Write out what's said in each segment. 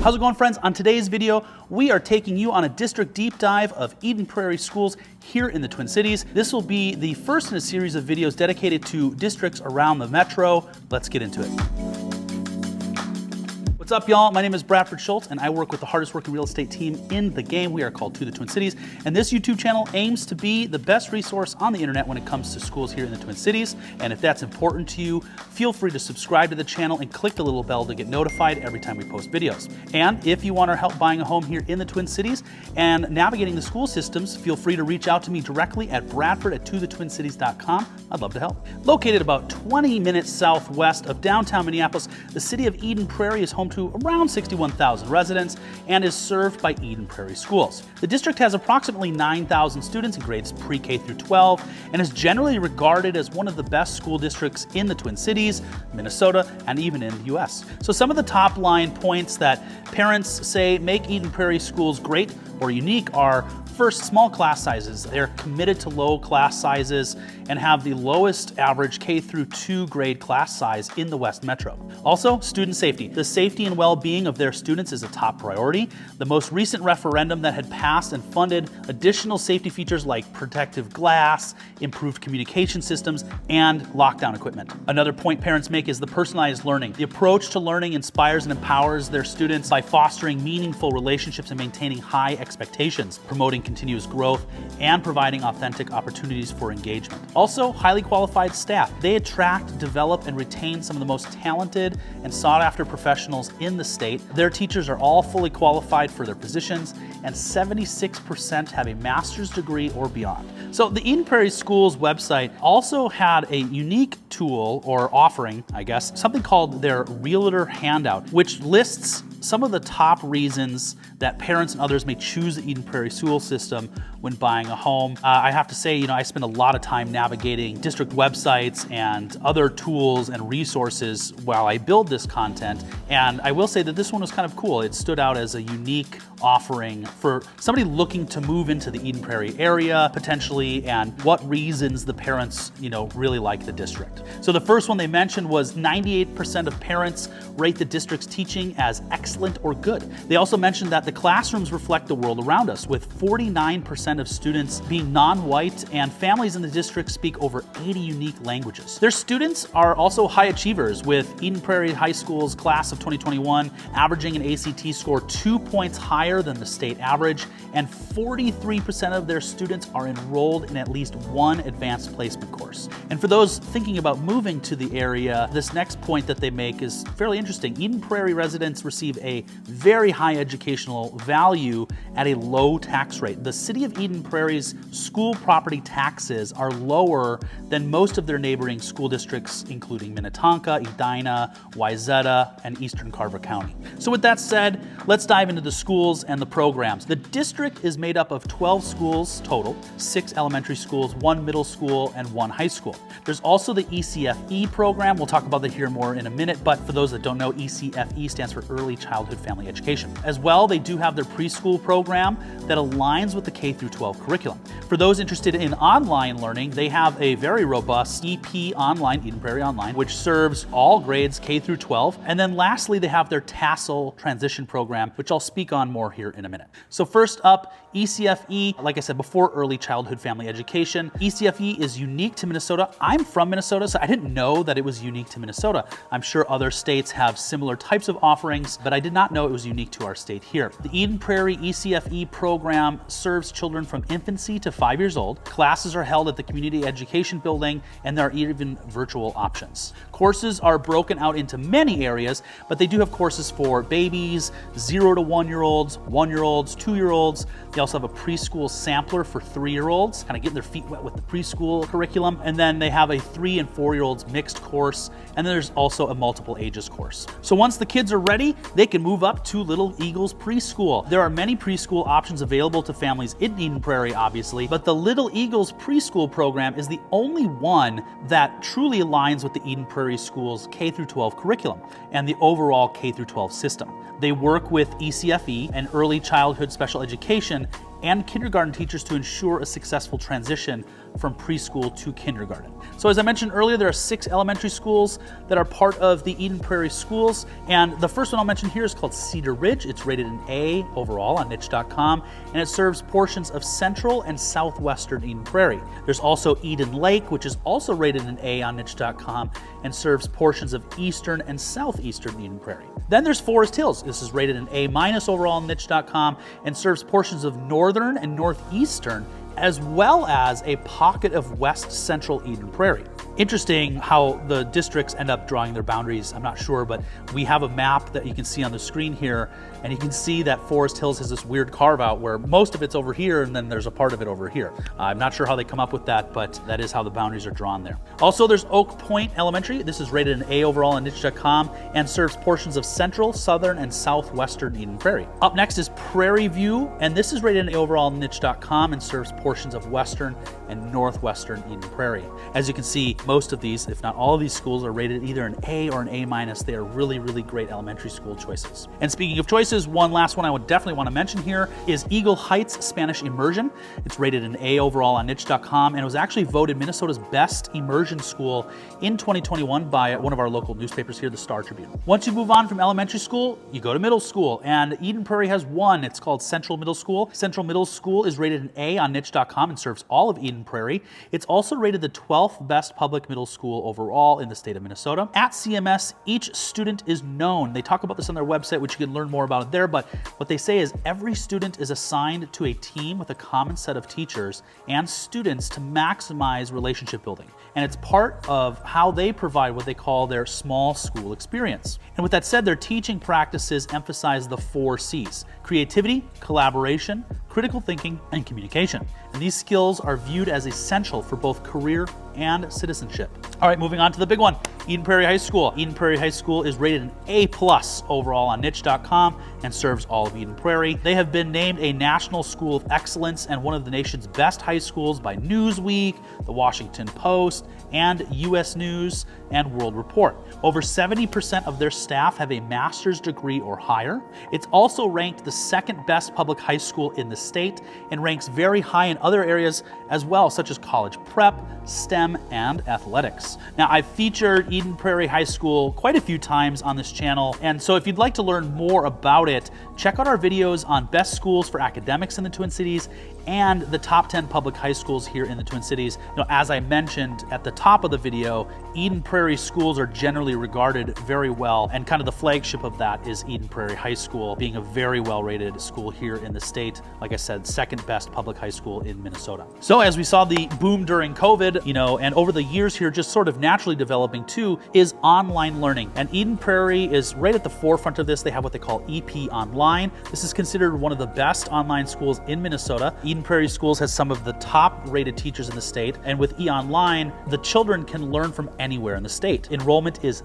How's it going, friends? On today's video, we are taking you on a district deep dive of Eden Prairie schools here in the Twin Cities. This will be the first in a series of videos dedicated to districts around the metro. Let's get into it. What's up, y'all? My name is Bradford Schulz, and I work with the hardest working real estate team in the game. We are called To the Twin Cities, and this YouTube channel aims to be the best resource on the internet when it comes to schools here in the Twin Cities. And if that's important to you, feel free to subscribe to the channel and click the little bell to get notified every time we post videos. And if you want our help buying a home here in the Twin Cities and navigating the school systems, feel free to reach out to me directly at bradford@tothetwincities.com. I'd love to help. Located about 20 minutes southwest of downtown Minneapolis, the city of Eden Prairie is home to around 61,000 residents and is served by Eden Prairie Schools. The district has approximately 9,000 students in grades pre-K through 12 and is generally regarded as one of the best school districts in the Twin Cities, Minnesota, and even in the US. So some of the top line points that parents say make Eden Prairie Schools great or unique are: first, small class sizes. They're committed to low class sizes and have the lowest average K through 2 grade class size in the West Metro. Also, student safety. The safety and well-being of their students is a top priority. The most recent referendum that had passed and funded additional safety features like protective glass, improved communication systems, and lockdown equipment. Another point parents make is the personalized learning. The approach to learning inspires and empowers their students by fostering meaningful relationships and maintaining high expectations, promoting continuous growth, and providing authentic opportunities for engagement. Also, highly qualified staff. They attract, develop, and retain some of the most talented and sought-after professionals in the state. Their teachers are all fully qualified for their positions, and 76% have a master's degree or beyond. So the Eden Prairie Schools website also had a unique tool or offering, I guess, something called their Realtor Handout, which lists some of the top reasons that parents and others may choose the Eden Prairie school system when buying a home. I have to say, I spend a lot of time navigating district websites and other tools and resources while I build this content. And I will say that this one was kind of cool. It stood out as a unique offering for somebody looking to move into the Eden Prairie area potentially, and what reasons the parents, really like the district. So the first one they mentioned was 98% of parents rate the district's teaching as excellent or good. They also mentioned that the classrooms reflect the world around us, with 49% of students being non-white, and families in the district speak over 80 unique languages. Their students are also high achievers, with Eden Prairie High School's class of 2021 averaging an ACT score 2 points higher than the state average, and 43% of their students are enrolled in at least one advanced placement course. And for those thinking about moving to the area, this next point that they make is fairly interesting. Eden Prairie residents receive a very high educational value at a low tax rate. The city of Eden Prairie's school property taxes are lower than most of their neighboring school districts, including Minnetonka, Edina, Wayzata, and Eastern Carver County. So with that said, let's dive into the schools and the programs. The district is made up of 12 schools total, 6 elementary schools, 1 middle school, and 1 high school. There's also the ECFE program. We'll talk about that here more in a minute, but for those that don't know, ECFE stands for Early Childhood Family Education. As well, they do have their preschool program that aligns with the K through 12 curriculum. For those interested in online learning, they have a very robust EP Online, Eden Prairie Online, which serves all grades K through 12. And then lastly, they have their Tassel transition program, which I'll speak on more here in a minute. So first up, ECFE, like I said before, Early Childhood Family Education. ECFE is unique to Minnesota. I'm from Minnesota, so I didn't know that it was unique to Minnesota. I'm sure other states have similar types of offerings, but I did not know it was unique to our state here. The Eden Prairie ECFE program serves children from infancy to 5 years old. Classes are held at the Community Education Building, and there are even virtual options. Courses are broken out into many areas, but they do have courses for babies, 0 to 1-year-olds, 1-year-olds, 2-year-olds. They also have a preschool sampler for 3-year-olds, kind of getting their feet wet with the preschool curriculum. And then they have a 3 and 4-year-olds mixed course. And then there's also a multiple ages course. So once the kids are ready, they can move up to Little Eagles Preschool. There are many preschool options available to families in Eden Prairie, obviously, but the Little Eagles Preschool program is the only one that truly aligns with the Eden Prairie Schools K through 12 curriculum and the overall K through 12 system. They work with ECFE and Early Childhood Special Education and kindergarten teachers to ensure a successful transition from preschool to kindergarten. So as I mentioned earlier, there are 6 elementary schools that are part of the Eden Prairie Schools, and the first one I'll mention here is called Cedar Ridge. It's rated an A overall on niche.com, and it serves portions of central and southwestern Eden Prairie. There's also Eden Lake, which is also rated an A on niche.com and serves portions of eastern and southeastern Eden Prairie. Then there's Forest Hills. This is rated an A- overall on niche.com and serves portions of northern and northeastern, as well as a pocket of west central Eden Prairie. Interesting how the districts end up drawing their boundaries. I'm not sure, but we have a map that you can see on the screen here, and you can see that Forest Hills has this weird carve out where most of it's over here and then there's a part of it over here. I'm not sure how they come up with that, but that is how the boundaries are drawn there. Also, there's Oak Point Elementary. This is rated an A overall on niche.com and serves portions of central, southern, and southwestern Eden Prairie. Up next is Prairie View, and this is rated an A overall on niche.com and serves portions of western and northwestern Eden Prairie. As you can see, most of these, if not all of these schools, are rated either an A or an A-. They are really, really great elementary school choices. And speaking of choices, one last one I would definitely want to mention here is Eagle Heights Spanish Immersion. It's rated an A overall on niche.com, and it was actually voted Minnesota's best immersion school in 2021 by one of our local newspapers here, the Star Tribune. Once you move on from elementary school, you go to middle school, and Eden Prairie has one. It's called Central Middle School. Central Middle School is rated an A on niche.com and serves all of Eden Prairie. It's also rated the 12th best public middle school overall in the state of Minnesota. At CMS, each student is known. They talk about this on their website, which you can learn more about it there, but what they say is every student is assigned to a team with a common set of teachers and students to maximize relationship building. And it's part of how they provide what they call their small school experience. And with that said, their teaching practices emphasize the 4 C's: creativity, collaboration, critical thinking, and communication. And these skills are viewed as essential for both career and citizenship. All right, moving on to the big one, Eden Prairie High School. Eden Prairie High School is rated an A+ overall on niche.com and serves all of Eden Prairie. They have been named a National School of Excellence and one of the nation's best high schools by Newsweek, The Washington Post, and U.S. News and World Report. Over 70% of their staff have a master's degree or higher. It's also ranked the 2nd best public high school in the state and ranks very high in other areas as well, such as college prep, STEM, and athletics. Now, I've featured Eden Prairie High School quite a few times on this channel, and so if you'd like to learn more about it, check out our videos on best schools for academics in the Twin Cities and the top 10 public high schools here in the Twin Cities. You know, as I mentioned at the top of the video, Eden Prairie schools are generally regarded very well, and kind of the flagship of that is Eden Prairie High School, being a very well-rated school here in the state. Like I said, 2nd best public high school in Minnesota. So as we saw the boom during COVID, and over the years here, just sort of naturally developing too, is online learning. And Eden Prairie is right at the forefront of this. They have what they call EP Online. This is considered one of the best online schools in Minnesota. Eden Prairie Schools has some of the top-rated teachers in the state, and with E-Online, the children can learn from anywhere in the state. Enrollment is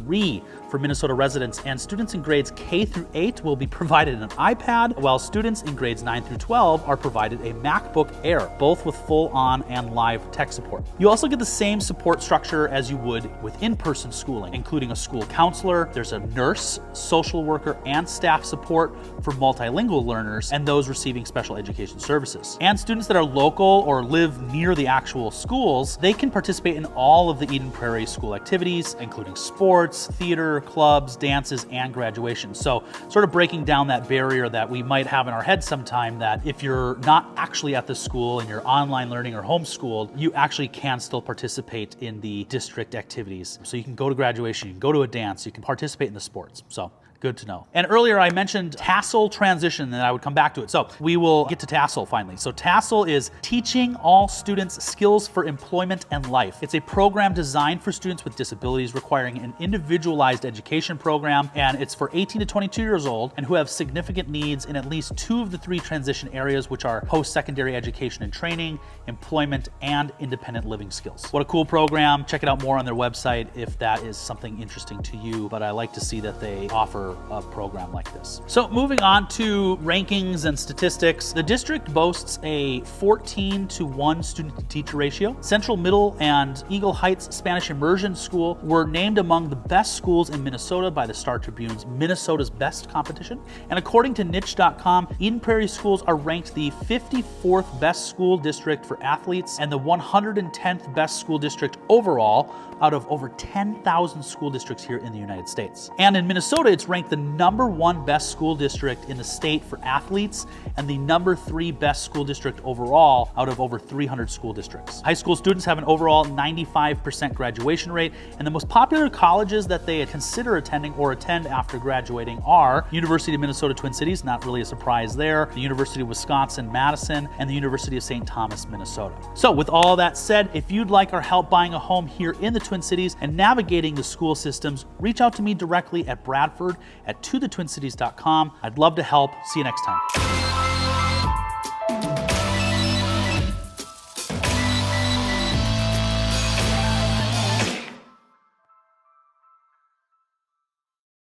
free for Minnesota residents, and students in grades K through 8 will be provided an iPad, while students in grades 9 through 12 are provided a MacBook Air, both with full-on and live tech support. You also get the same support structure as you would with in-person schooling, including a school counselor, there's a nurse, social worker, and staff support for multilingual learners and those receiving special education services. And students that are local or live near the actual schools, they can participate in all of the Eden Prairie school activities, including sports, theater, clubs, dances, and graduation. So sort of breaking down that barrier that we might have in our head sometime, that if you're not actually at the school and you're online learning or homeschooled, you actually can still participate in the district activities. So you can go to graduation, you can go to a dance, you can participate in the sports. So good to know. And earlier I mentioned tassel transition, and I would come back to it. So we will get to tassel finally. So tassel is Teaching All Students Skills for Employment and Life. It's a program designed for students with disabilities requiring an individualized education program, and it's for 18 to 22 years old and who have significant needs in at least 2 of the 3 transition areas, which are post-secondary education and training, employment, and independent living skills. What a cool program. Check it out more on their website if that is something interesting to you, but I like to see that they offer offer a program like this. So moving on to rankings and statistics, the district boasts a 14:1 student to teacher ratio. Central Middle and Eagle Heights Spanish Immersion School were named among the best schools in Minnesota by the Star Tribune's Minnesota's Best competition. And according to niche.com, Eden Prairie schools are ranked the 54th best school district for athletes and the 110th best school district overall out of over 10,000 school districts here in the United States. And in Minnesota, it's ranked the #1 best school district in the state for athletes and the #3 best school district overall out of over 300 school districts. High school students have an overall 95% graduation rate, and the most popular colleges that they consider attending or attend after graduating are University of Minnesota Twin Cities, not really a surprise there, the University of Wisconsin-Madison, and the University of St. Thomas, Minnesota. So with all that said, if you'd like our help buying a home here in the Twin Cities and navigating the school systems, reach out to me directly at Bradford at tothetwincities.com. I'd love to help. See you next time.